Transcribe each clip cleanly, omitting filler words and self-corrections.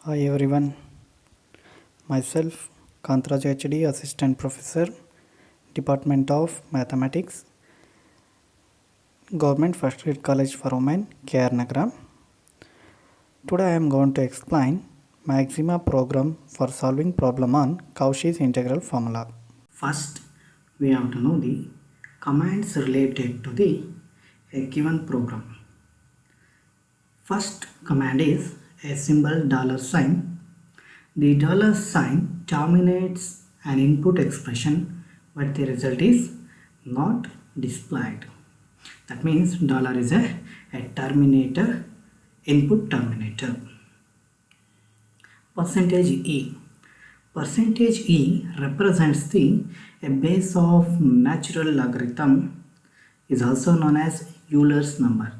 Hi everyone, myself Kantraj HD, Assistant Professor, Department of Mathematics, Government First Grade College for Women, KR Nagara. Today I am going to explain Maxima program for solving problem on Cauchy's integral formula. First, we have to know the commands related to the a given program. First command is a symbol $sign. The $sign terminates an input expression, but the result is not displayed. That means dollar is a terminator, input terminator. Percentage E. Percentage E represents the a base of natural logarithm, is also known as Euler's number.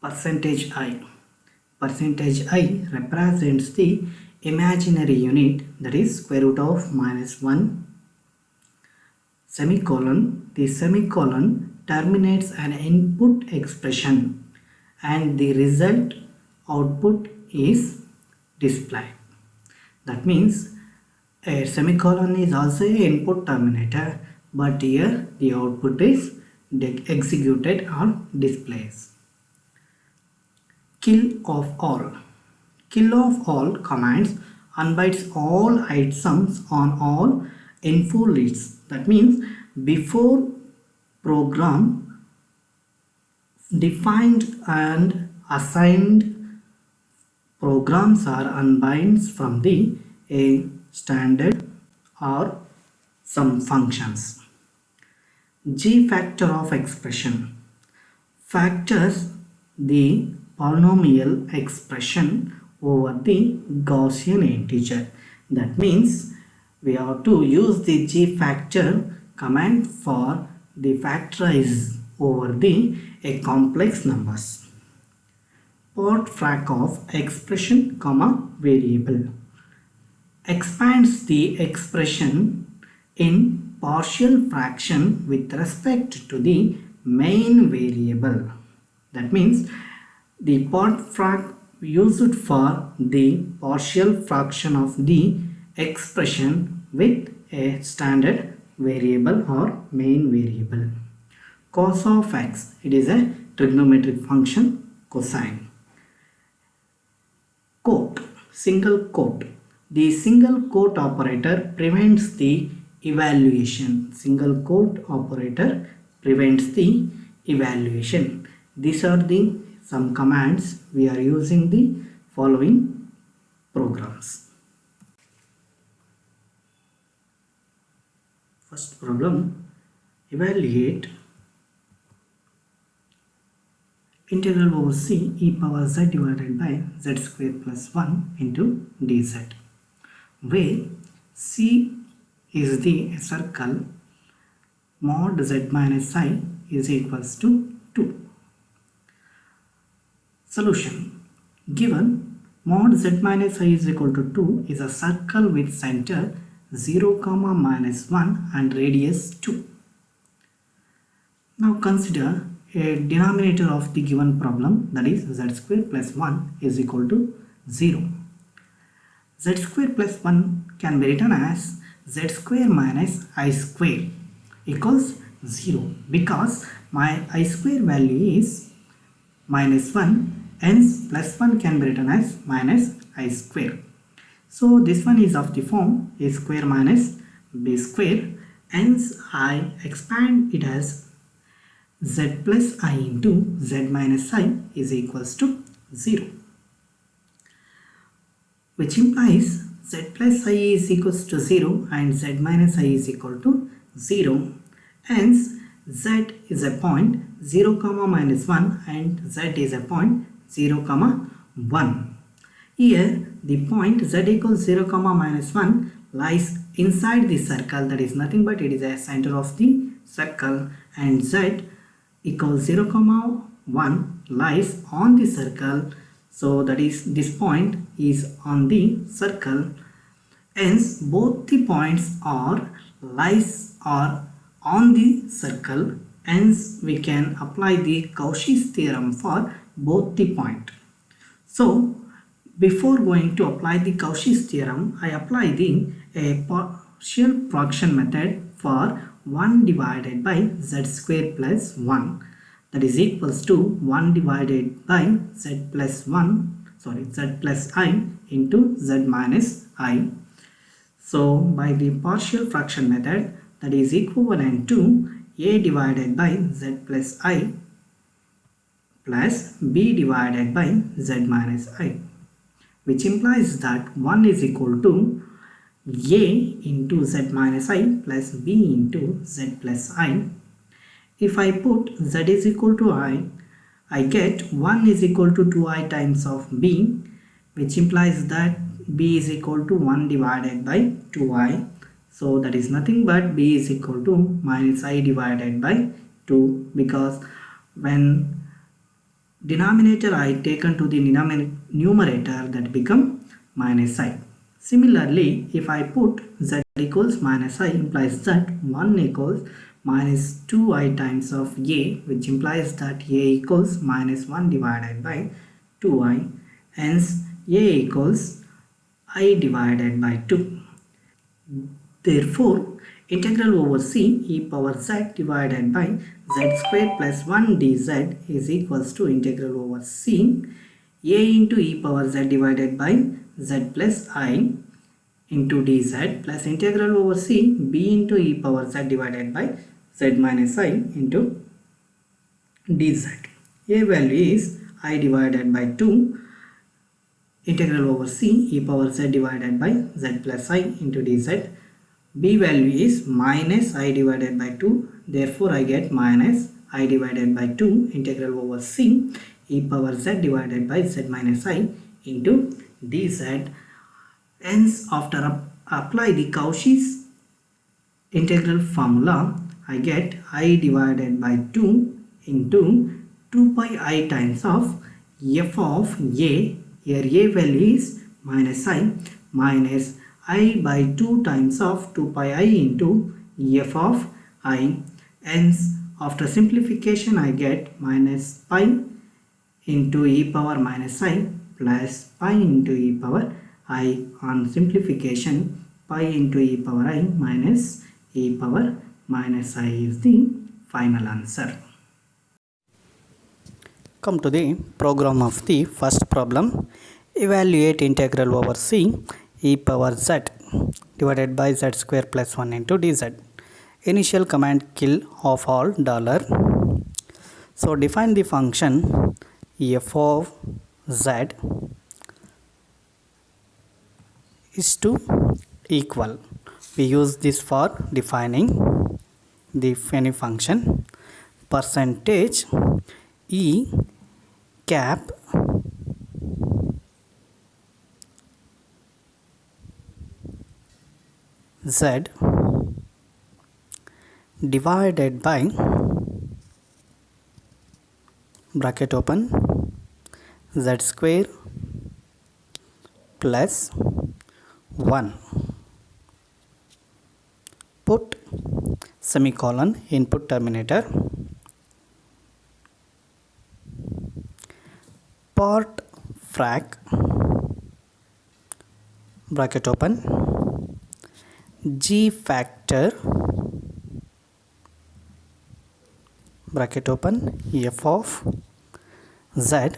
Percentage I. Percentage I represents the imaginary unit, that is square root of -1 semicolon. The semicolon terminates an input expression and the result output is displayed. That means a semicolon is also an input terminator, but here the output is executed or displays. Kill of all. Kill of all commands unbinds all items on all info leads. That means before program defined and assigned programs are unbinds from the a standard or some functions. G factor of expression factors the polynomial expression over the Gaussian integer. That means we have to use the G factor command for the factorize over the a complex numbers. Part frac of expression comma variable expands the expression in partial fraction with respect to the main variable. That means the part frac used for the partial fraction of the expression with a standard variable or main variable. Cos of x, it is a trigonometric function, cosine. Quote, single quote. The single quote operator prevents the evaluation. Single quote operator prevents the evaluation. These are the some commands we are using the following programs. First problem, evaluate integral over c e power z divided by z square plus 1 into dz, where c is the circle, mod z minus I is equals to 2. Solution. Given mod z minus I is equal to 2 is a circle with center 0, -1 and radius 2. Now consider a denominator of the given problem, that is z square plus 1 is equal to 0. Z square plus 1 can be written as z square minus I square equals 0, because my I square value is -1, hence plus 1 can be written as minus I square. So this one is of the form a square minus b square, hence I expand it as z plus I into z minus I is equals to 0, which implies z plus I is equals to 0 and z minus I is equal to 0. Hence z is a point 0, -1 and z is a point 0, 1. Here the point z equals 0, -1 lies inside the circle, that is nothing but it is a center of the circle, and z equals 0, 1 lies on the circle, so that is this point is on the circle, hence both the points are lies are on the circle, hence we can apply the Cauchy's theorem for both the point. So Before going to apply the Cauchy's theorem, I apply the partial fraction method for 1 divided by z square plus 1, that is equals to 1 divided by z plus I into z minus I. So by the partial fraction method, that is equivalent to a divided by z plus I plus b divided by z minus I, which implies that 1 is equal to a into z minus I plus b into z plus I. If I put z is equal to I get 1 is equal to 2i times of b, which implies that b is equal to 1 divided by 2i. So that is nothing but b is equal to minus I divided by 2, because when denominator I taken to the numerator, that become minus I. Similarly, if I put z equals minus I, implies that 1 equals minus 2i times of a, which implies that a equals minus 1 divided by 2i. Hence a equals I divided by 2. Therefore, integral over c e power z divided by z square plus 1 dz is equals to integral over c a into e power z divided by z plus I into dz plus integral over c b into e power z divided by z minus I into dz. A value is I divided by 2, integral over c e power z divided by z plus I into dz. B value is minus I divided by 2, therefore I get minus I divided by 2 integral over c e power z divided by z minus I into dz. Hence, after apply the Cauchy's integral formula, I get I divided by 2 into 2 pi I times of f of a, here a value is minus I, minus I by 2 times of 2 pi I into f of I. Hence, after simplification I get minus pi into e power minus I plus pi into e power I. On simplification, pi into e power I minus e power minus I is the final answer. Come to the program of the first problem. Evaluate integral over c e power z divided by z square plus 1 into dz. Initial command kill of all dollar. So define the function f of z is to equal. We use this for defining the any function. Percentage e cap z divided by bracket open z square plus 1, put semicolon input terminator, part frac bracket open g factor bracket open f of z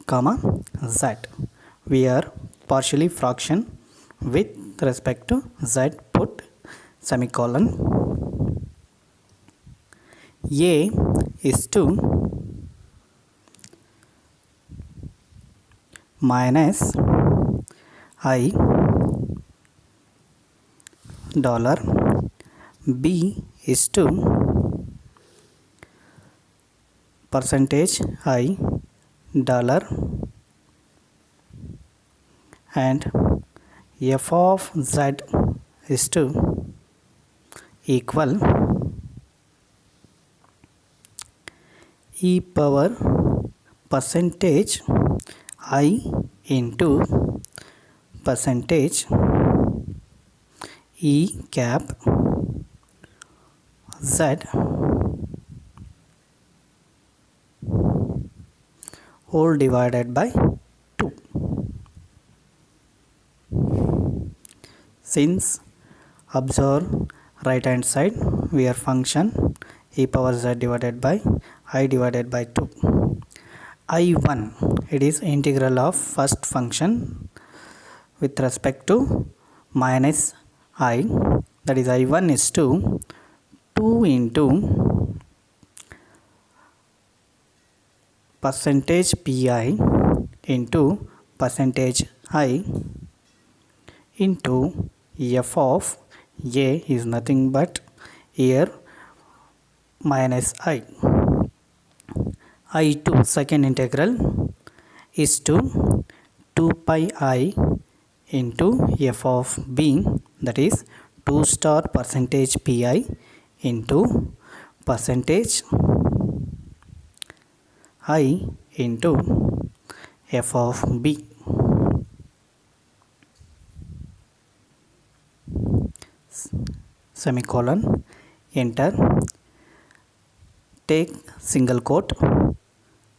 comma z. We are partially fraction with respect to z, put semicolon. A is to minus I dollar, B is to percentage I dollar, and f of z is to equal e power percentage I into percentage e cap z whole divided by 2. Since observe right hand side, where function e power z divided by I divided by 2. I1, it is integral of first function with respect to minus I, that is I1 is to 2 into percentage pi into percentage I into f of a is nothing but here minus I2 second integral is to 2 pi I into f of b, that is 2 star percentage pi into percentage I into f of b. Semicolon, enter, take single quote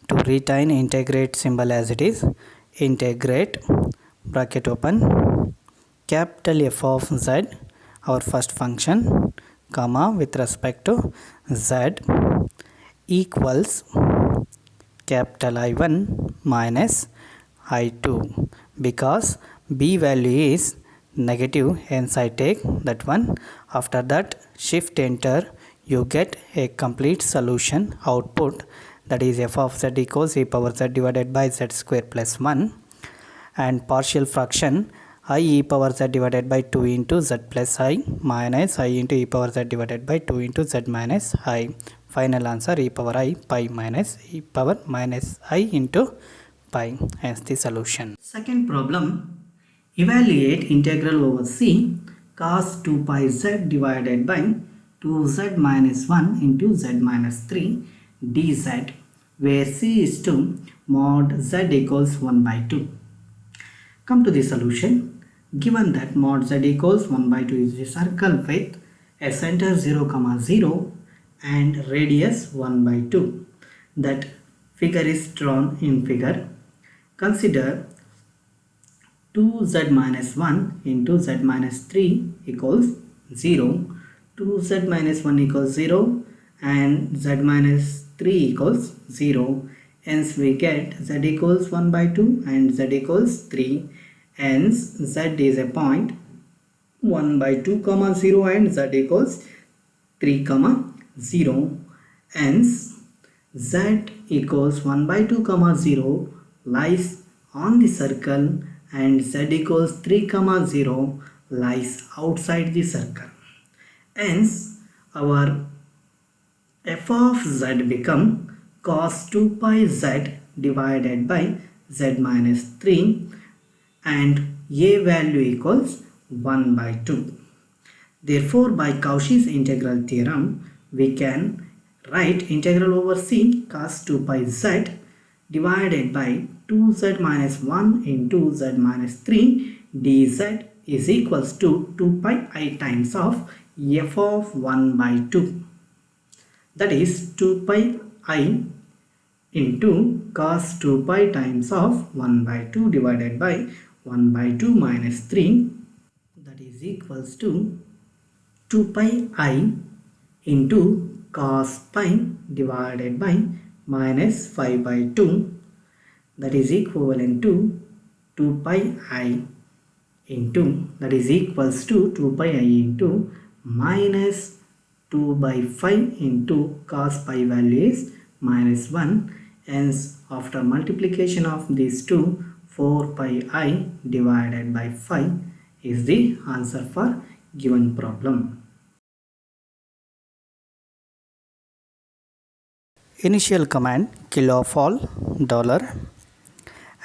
to retain integrate symbol as it is, integrate bracket open capital F of z, our first function, comma with respect to z equals capital I1 minus I2, because b value is negative, hence I take that one. After that shift enter, you get a complete solution output, that is f of z equals e power z divided by z square plus 1, and partial fraction I e power z divided by 2 into z plus I minus I into e power z divided by 2 into z minus I. Final answer e power I pi minus e power minus I into pi, hence the solution. Second problem, evaluate integral over c cos 2 pi z divided by 2z minus 1 into z minus 3 dz, where c is to mod z equals 1 by 2. Come to the solution. Given that mod z equals 1 by 2 is a circle with a center 0, 0 and radius 1 by 2. That figure is drawn in figure. Consider 2z minus 1 into z minus 3 equals 0, 2z minus 1 equals 0 and z minus 3 equals 0. Hence we get z equals 1 by 2 and z equals 3. Hence z is a point 1 by 2 comma 0 and z equals 3 comma 0. Hence z equals 1 by 2 comma 0 lies on the circle and z equals 3 comma 0 lies outside the circle. Hence our f of z become cos 2 pi z divided by z minus 3 and a value equals 1 by 2. Therefore, by Cauchy's integral theorem, we can write integral over c cos 2 pi z divided by 2z minus 1 into z minus 3 dz is equals to 2 pi I times of f of 1 by 2. That is 2 pi I into cos 2 pi times of 1 by 2 divided by 1 by 2 minus 3, that is equals to 2 pi I into cos pi divided by minus 5 by 2, that is equivalent to 2 pi I into, that is equals to 2 pi I into minus 2 by 5 into cos pi value is minus 1. Hence after multiplication of these two, 4 pi I divided by 5 is the answer for given problem. Initial command kill of all dollar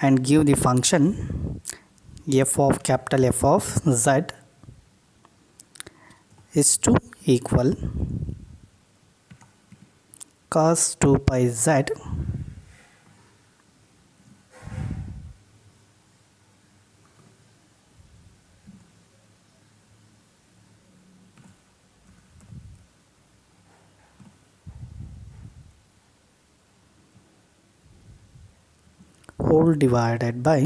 and give the function f of capital F of z is to equal cos 2 pi z whole divided by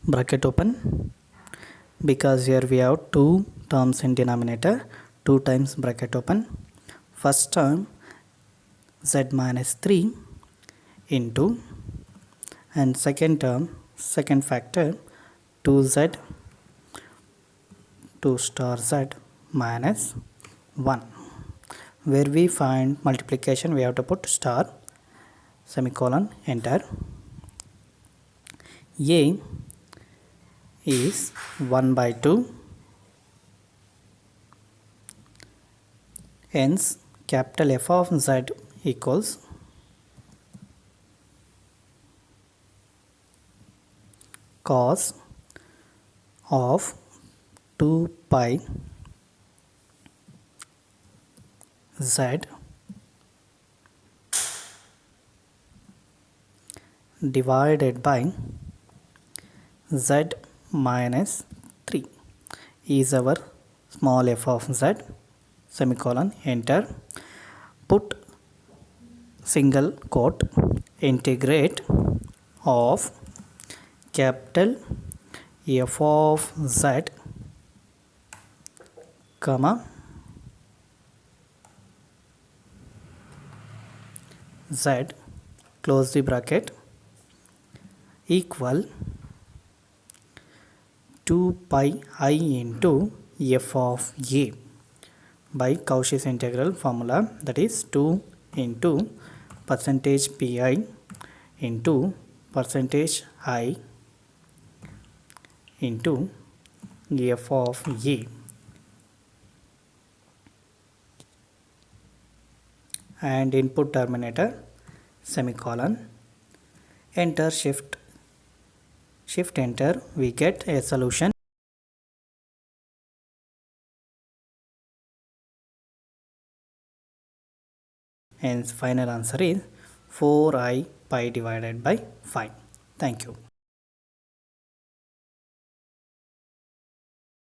bracket open, because here we have two terms in denominator, 2 times bracket open. First term z minus 3 into, and second term, second factor 2z 2 star z minus 1. Where we find multiplication, we have to put star, semicolon, enter. A is 1 by 2, hence capital F of z equals cos of 2 pi z divided by z minus 3 is our small f of z, semicolon, enter. Put single quote, integrate of capital F of z comma z, close the bracket, equal 2 pi I into f of a by Cauchy's integral formula, that is 2 into percentage pi into percentage I into f of a, and input terminator, semicolon, enter, shift enter, we get a solution. Hence final answer is 4i pi divided by 5. Thank you.